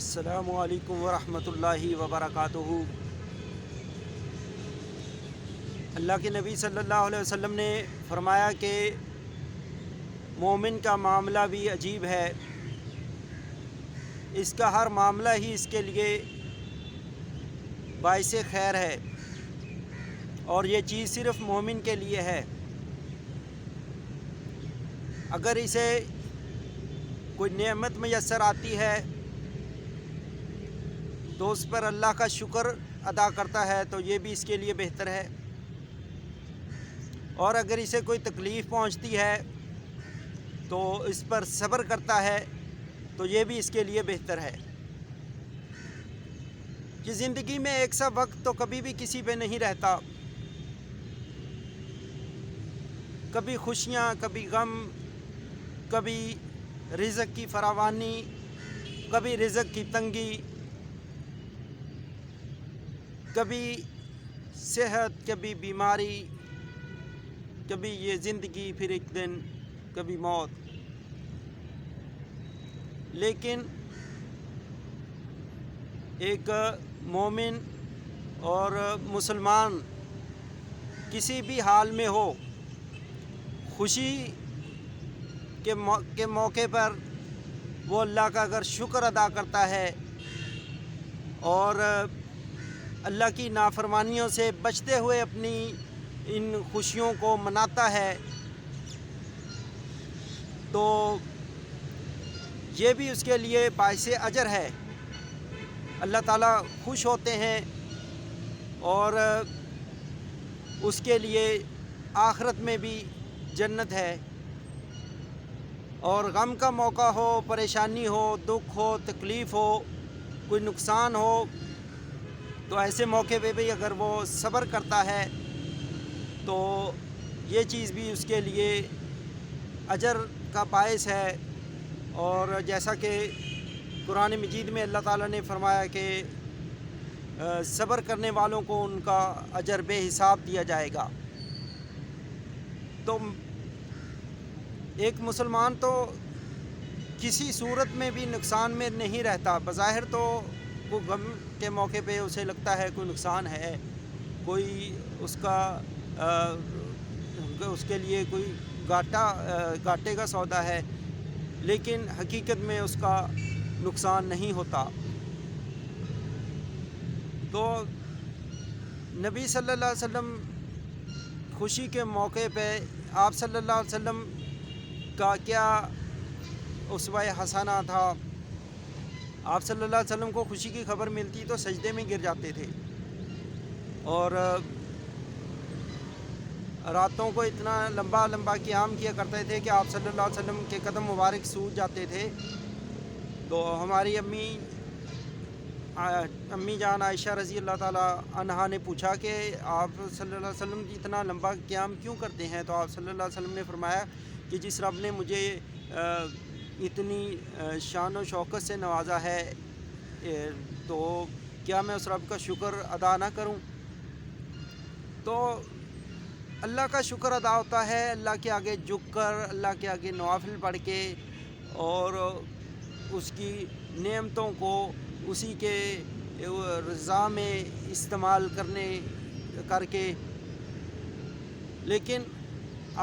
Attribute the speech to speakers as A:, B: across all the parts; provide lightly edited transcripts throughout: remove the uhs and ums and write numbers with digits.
A: السلام علیکم ورحمۃ اللہ وبرکاتہ۔ اللہ کے نبی صلی اللہ علیہ وسلم نے فرمایا کہ مومن کا معاملہ بھی عجیب ہے، اس کا ہر معاملہ ہی اس کے لیے باعث خیر ہے، اور یہ چیز صرف مومن کے لیے ہے۔ اگر اسے کوئی نعمت میسر آتی ہے تو اس پر اللہ کا شکر ادا کرتا ہے تو یہ بھی اس کے لیے بہتر ہے، اور اگر اسے کوئی تکلیف پہنچتی ہے تو اس پر صبر کرتا ہے تو یہ بھی اس کے لیے بہتر ہے۔ کہ زندگی میں ایک سا وقت تو کبھی بھی کسی پہ نہیں رہتا، کبھی خوشیاں، کبھی غم، کبھی رزق کی فراوانی، کبھی رزق کی تنگی، کبھی صحت، کبھی بیماری، کبھی یہ زندگی، پھر ایک دن کبھی موت۔ لیکن ایک مومن اور مسلمان کسی بھی حال میں ہو، خوشی کے موقع پر وہ اللہ کا اگر شکر ادا کرتا ہے اور اللہ کی نافرمانیوں سے بچتے ہوئے اپنی ان خوشیوں کو مناتا ہے تو یہ بھی اس کے لیے باعث اجر ہے۔ اللہ تعالیٰ خوش ہوتے ہیں اور اس کے لیے آخرت میں بھی جنت ہے۔ اور غم کا موقع ہو، پریشانی ہو، دکھ ہو، تکلیف ہو، کوئی نقصان ہو، تو ایسے موقع پہ بھی اگر وہ صبر کرتا ہے تو یہ چیز بھی اس کے لیے اجر کا باعث ہے۔ اور جیسا کہ قرآن مجید میں اللہ تعالیٰ نے فرمایا کہ صبر کرنے والوں کو ان کا اجر بے حساب دیا جائے گا۔ تو ایک مسلمان تو کسی صورت میں بھی نقصان میں نہیں رہتا۔ بظاہر تو وہ غم کے موقع پہ اسے لگتا ہے کوئی نقصان ہے، کوئی اس کے لیے کوئی گھاٹے کا سودا ہے، لیکن حقیقت میں اس کا نقصان نہیں ہوتا۔ تو نبی صلی اللہ علیہ وسلم خوشی کے موقع پہ آپ صلی اللہ علیہ وسلم کا کیا اسوہ حسنہ تھا۔ آپ صلی اللہ علیہ وسلم کو خوشی کی خبر ملتی تو سجدے میں گر جاتے تھے، اور راتوں کو اتنا لمبا قیام کیا کرتے تھے کہ آپ صلی اللہ علیہ وسلم کے قدم مبارک سوج جاتے تھے۔ تو ہماری امی جان عائشہ رضی اللہ تعالیٰ عنہا نے پوچھا کہ آپ صلی اللہ علیہ وسلم اتنا لمبا قیام کیوں کرتے ہیں؟ تو آپ صلی اللہ علیہ وسلم نے فرمایا کہ جس رب نے مجھے اتنی شان و شوکت سے نوازا ہے تو کیا میں اس رب کا شکر ادا نہ کروں؟ تو اللہ کا شکر ادا ہوتا ہے اللہ کے آگے جھک کر، اللہ کے آگے نوافل پڑھ کے، اور اس کی نعمتوں کو اسی کے رضا میں استعمال کر کے۔ لیکن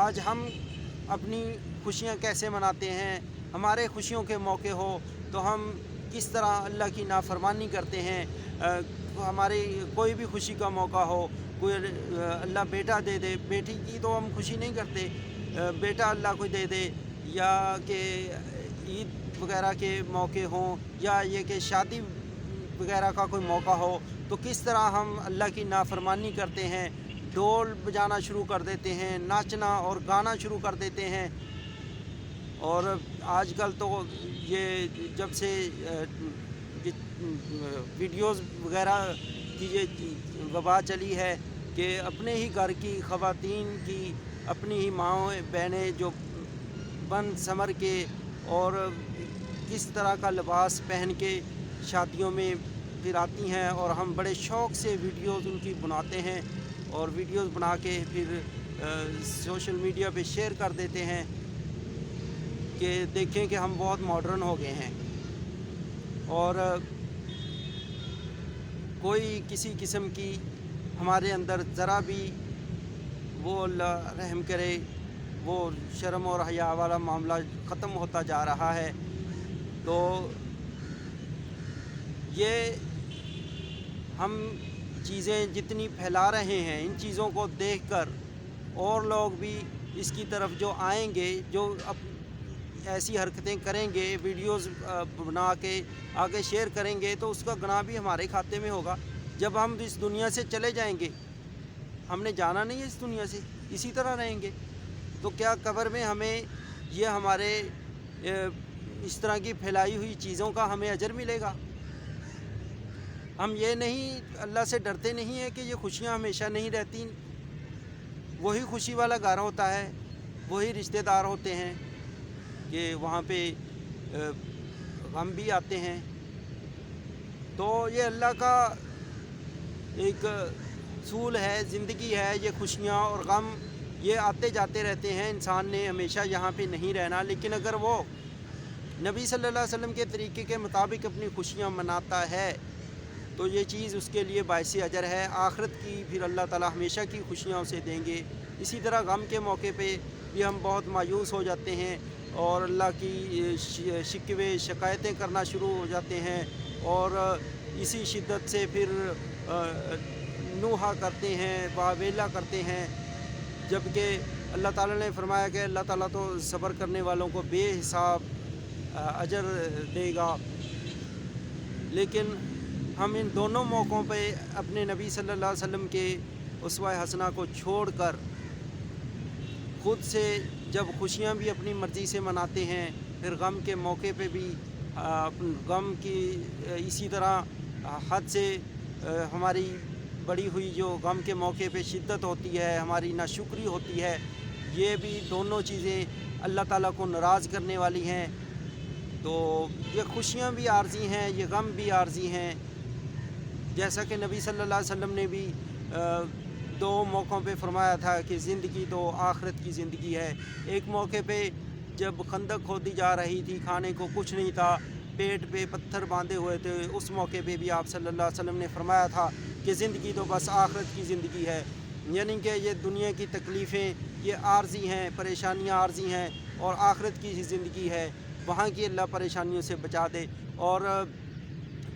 A: آج ہم اپنی خوشیاں کیسے مناتے ہیں؟ ہمارے خوشیوں کے موقع ہو تو ہم کس طرح اللہ کی نافرمانی کرتے ہیں۔ ہماری کوئی بھی خوشی کا موقع ہو، کوئی اللہ بیٹا دے دے، بیٹی کی تو ہم خوشی نہیں کرتے، بیٹا اللہ کو دے دے، یا کہ عید وغیرہ کے موقع ہوں، یا یہ کہ شادی وغیرہ کا کوئی موقع ہو، تو کس طرح ہم اللہ کی نافرمانی کرتے ہیں، ڈھول بجانا شروع کر دیتے ہیں، ناچنا اور گانا شروع کر دیتے ہیں۔ اور آج کل تو یہ جب سے ویڈیوز وغیرہ کی یہ وبا چلی ہے کہ اپنے ہی گھر کی خواتین کی، اپنی ہی ماؤں بہنیں جو بن سمر کے اور کس طرح کا لباس پہن کے شادیوں میں پھر آتی ہیں، اور ہم بڑے شوق سے ویڈیوز ان کی بناتے ہیں، اور ویڈیوز بنا کے پھر سوشل میڈیا پہ شیئر کر دیتے ہیں کہ دیکھیں کہ ہم بہت ماڈرن ہو گئے ہیں۔ اور کوئی کسی قسم کی ہمارے اندر ذرا بھی وہ اللہ رحم کرے وہ شرم اور حیا والا معاملہ ختم ہوتا جا رہا ہے۔ تو یہ ہم چیزیں جتنی پھیلا رہے ہیں، ان چیزوں کو دیکھ کر اور لوگ بھی اس کی طرف جو آئیں گے، جو ایسی حرکتیں کریں گے، ویڈیوز بنا کے آگے شیئر کریں گے، تو اس کا گناہ بھی ہمارے کھاتے میں ہوگا۔ جب ہم اس دنیا سے چلے جائیں گے، ہم نے جانا نہیں ہے اس دنیا سے، اسی طرح رہیں گے، تو کیا قبر میں ہمیں یہ ہمارے اس طرح کی پھیلائی ہوئی چیزوں کا ہمیں اجر ملے گا؟ ہم یہ نہیں اللہ سے ڈرتے نہیں ہیں کہ یہ خوشیاں ہمیشہ نہیں رہتی، وہی خوشی والا گھر ہوتا ہے، وہی رشتہ دار ہوتے ہیں کہ وہاں پہ غم بھی آتے ہیں۔ تو یہ اللہ کا ایک اصول ہے، زندگی ہے، یہ خوشیاں اور غم یہ آتے جاتے رہتے ہیں، انسان نے ہمیشہ یہاں پہ نہیں رہنا۔ لیکن اگر وہ نبی صلی اللہ علیہ وسلم کے طریقے کے مطابق اپنی خوشیاں مناتا ہے تو یہ چیز اس کے لیے باعث اجر ہے، آخرت کی پھر اللہ تعالیٰ ہمیشہ کی خوشیاں اسے دیں گے۔ اسی طرح غم کے موقع پہ بھی ہم بہت مایوس ہو جاتے ہیں اور اللہ کی شکوے شکایتیں کرنا شروع ہو جاتے ہیں، اور اسی شدت سے پھر نوحہ کرتے ہیں، واویلا کرتے ہیں، جبکہ اللہ تعالیٰ نے فرمایا کہ اللہ تعالیٰ تو صبر کرنے والوں کو بے حساب اجر دے گا۔ لیکن ہم ان دونوں موقعوں پہ اپنے نبی صلی اللہ علیہ وسلم کے اسوہ حسنہ کو چھوڑ کر خود سے جب خوشیاں بھی اپنی مرضی سے مناتے ہیں، پھر غم کے موقع پہ بھی غم کی اسی طرح حد سے ہماری بڑی ہوئی جو غم کے موقع پہ شدت ہوتی ہے، ہماری ناشکری ہوتی ہے، یہ بھی دونوں چیزیں اللہ تعالیٰ کو ناراض کرنے والی ہیں۔ تو یہ خوشیاں بھی عارضی ہیں، یہ غم بھی عارضی ہیں، جیسا کہ نبی صلی اللہ علیہ وسلم نے بھی دو موقعوں پہ فرمایا تھا کہ زندگی تو آخرت کی زندگی ہے۔ ایک موقع پہ جب خندق کھودی جا رہی تھی، کھانے کو کچھ نہیں تھا، پیٹ پہ پتھر باندھے ہوئے تھے، اس موقع پہ بھی آپ صلی اللہ علیہ وسلم نے فرمایا تھا کہ زندگی تو بس آخرت کی زندگی ہے، یعنی کہ یہ دنیا کی تکلیفیں یہ عارضی ہیں، پریشانیاں عارضی ہیں، اور آخرت کی زندگی ہے، وہاں کی اللہ پریشانیوں سے بچا دے۔ اور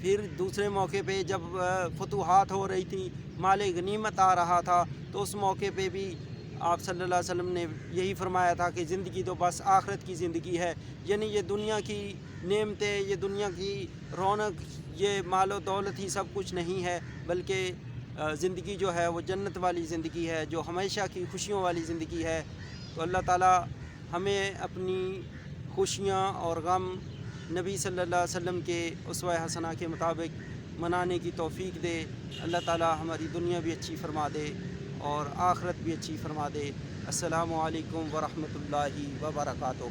A: پھر دوسرے موقع پہ جب فتوحات ہو رہی تھی، مال غنیمت آ رہا تھا، تو اس موقع پہ بھی آپ صلی اللہ علیہ وسلم نے یہی فرمایا تھا کہ زندگی تو بس آخرت کی زندگی ہے، یعنی یہ دنیا کی نعمتیں، یہ دنیا کی رونق، یہ مال و دولت ہی سب کچھ نہیں ہے، بلکہ زندگی جو ہے وہ جنت والی زندگی ہے، جو ہمیشہ کی خوشیوں والی زندگی ہے۔ تو اللہ تعالیٰ ہمیں اپنی خوشیاں اور غم نبی صلی اللہ علیہ وسلم کے اسوہ حسنہ کے مطابق منانے کی توفیق دے۔ اللہ تعالیٰ ہماری دنیا بھی اچھی فرما دے اور آخرت بھی اچھی فرما دے۔ السلام علیکم ورحمۃ اللہ وبرکاتہ۔